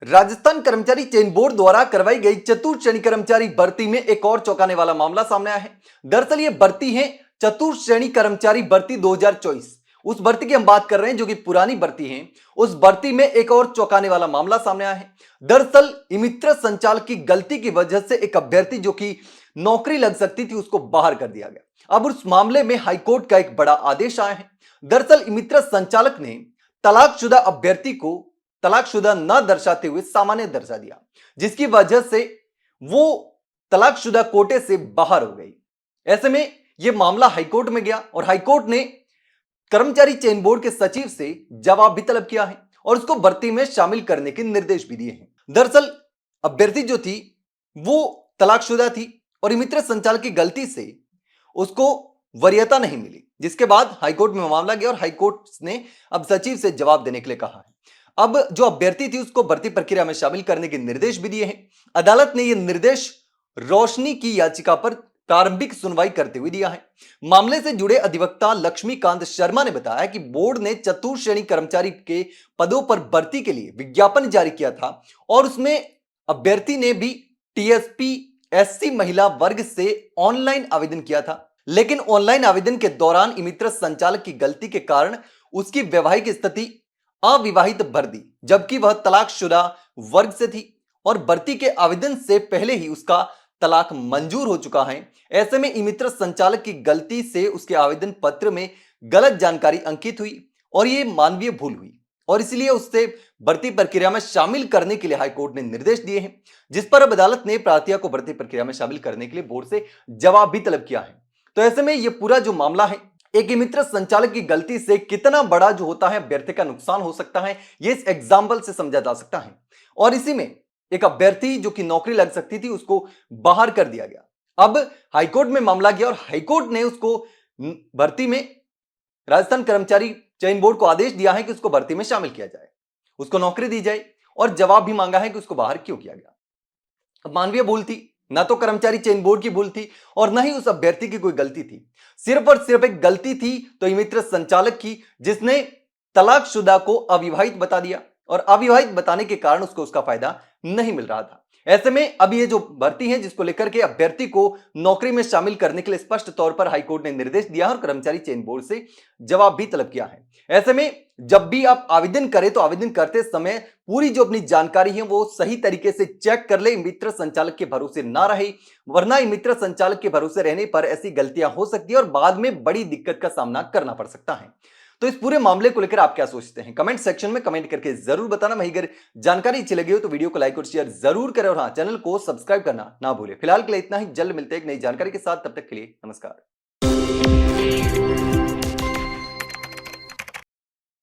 राजस्थान कर्मचारी चयन बोर्ड द्वारा करवाई गई चतुर्थ श्रेणी कर्मचारी भर्ती में एक और चौंकाने वाला मामला सामने आया है। दरअसल ये भर्ती है चतुर्थ श्रेणी कर्मचारी भर्ती 2024। उस भर्ती की हम बात कर रहे हैं जो कि पुरानी भर्ती है। उस भर्ती में एक और चौंकाने वाला मामला सामने आया है। दरअसल इमित्र संचालक की गलती की वजह से एक अभ्यर्थी जो कि नौकरी लग सकती थी उसको बाहर कर दिया गया। अब उस मामले में हाईकोर्ट का एक बड़ा आदेश आया है। दरअसल इमित्र संचालक ने तलाकशुदा अभ्यर्थी को तलाकशुदा न दर्शाते हुए सामान्य दर्जा दिया, जिसकी वजह से वो तलाकशुदा कोटे से बाहर हो गई। ऐसे में यह मामला हाईकोर्ट में गया और हाईकोर्ट ने कर्मचारी चयन बोर्ड के सचिव से जवाब भी तलब किया है और उसको भर्ती में शामिल करने के निर्देश भी दिए हैं। दरअसल अभ्यर्थी जो थी वो तलाकशुदा थी और इमित्र संचालक की गलती से उसको वरीयता नहीं मिली, जिसके बाद हाईकोर्ट में मामला गया और हाईकोर्ट ने अब सचिव से जवाब देने के लिए कहा है। अब जो अभ्यर्थी थी उसको भर्ती प्रक्रिया में शामिल करने के निर्देश भी दिए हैं। अदालत ने यह निर्देश रोशनी की याचिका पर प्रारंभिक सुनवाई करते हुए दिया है। मामले से जुड़े अधिवक्ता लक्ष्मीकांत शर्मा ने बताया कि बोर्ड ने चतुर्थ श्रेणी कर्मचारी के पदों पर भर्ती के लिए विज्ञापन जारी किया था और उसमें अभ्यर्थी ने भी टीएसपी एससी महिला वर्ग से ऑनलाइन आवेदन किया था, लेकिन ऑनलाइन आवेदन के दौरान इमित्र संचालक की गलती के कारण उसकी वैवाहिक स्थिति अविवाहित भर दी, जबकि वह तलाकशुदा वर्ग से थी और भर्ती के आवेदन से पहले ही उसका तलाक मंजूर हो चुका है। ऐसे में इमित्र संचालक की गलती से उसके आवेदन पत्र में गलत जानकारी अंकित हुई और यह मानवीय भूल हुई और इसलिए उससे भर्ती प्रक्रिया में शामिल करने के लिए हाईकोर्ट ने निर्देश दिए हैं, जिस पर अब अदालत ने प्रार्थी को भर्ती प्रक्रिया में शामिल करने के लिए बोर्ड से जवाब भी तलब किया है। तो ऐसे में यह पूरा जो मामला है, एक इमित्र संचालक की गलती से कितना बड़ा जो होता है अभ्यर्थी का नुकसान हो सकता है, ये इस एग्जाम्पल से समझा जा सकता है। और इसी में एक अभ्यर्थी जो कि नौकरी लग सकती थी उसको बाहर कर दिया गया। अब हाईकोर्ट में मामला गया और हाईकोर्ट ने उसको भर्ती में राजस्थान कर्मचारी चयन बोर्ड को आदेश दिया है कि उसको भर्ती में शामिल किया जाए, उसको नौकरी दी जाए और जवाब भी मांगा है कि उसको बाहर क्यों किया गया। अब मानवीय भूल थी, ना तो कर्मचारी चयन बोर्ड की भूल थी और ना ही उस अभ्यर्थी की कोई गलती थी। सिर्फ और सिर्फ एक गलती थी तो इमित्र संचालक की, जिसने तलाकशुदा को अविवाहित बता दिया और अविवाहित बताने के कारण उसको उसका फायदा नहीं मिल रहा था। ऐसे में अब ये जो भर्ती है जिसको लेकर के अभ्यर्थी को नौकरी में शामिल करने के लिए स्पष्ट तौर पर हाईकोर्ट ने निर्देश दिया और कर्मचारी चयन बोर्ड से जवाब भी तलब किया है। ऐसे में जब भी आप आवेदन करें तो आवेदन करते समय पूरी जो अपनी जानकारी है वो सही तरीके से चेक कर ले, मित्र संचालक के भरोसे ना रहे, वरना मित्र संचालक के भरोसे रहने पर ऐसी गलतियां हो सकती है और बाद में बड़ी दिक्कत का सामना करना पड़ सकता है। तो इस पूरे मामले को लेकर आप क्या सोचते हैं, कमेंट सेक्शन में कमेंट करके जरूर बताना। वहीं अगर जानकारी अच्छी लगी हो तो वीडियो को लाइक और शेयर जरूर करें और हाँ, चैनल को सब्सक्राइब करना ना भूलें। फिलहाल के लिए इतना ही, जल्द मिलते हैं एक नई जानकारी के साथ, तब तक के लिए नमस्कार।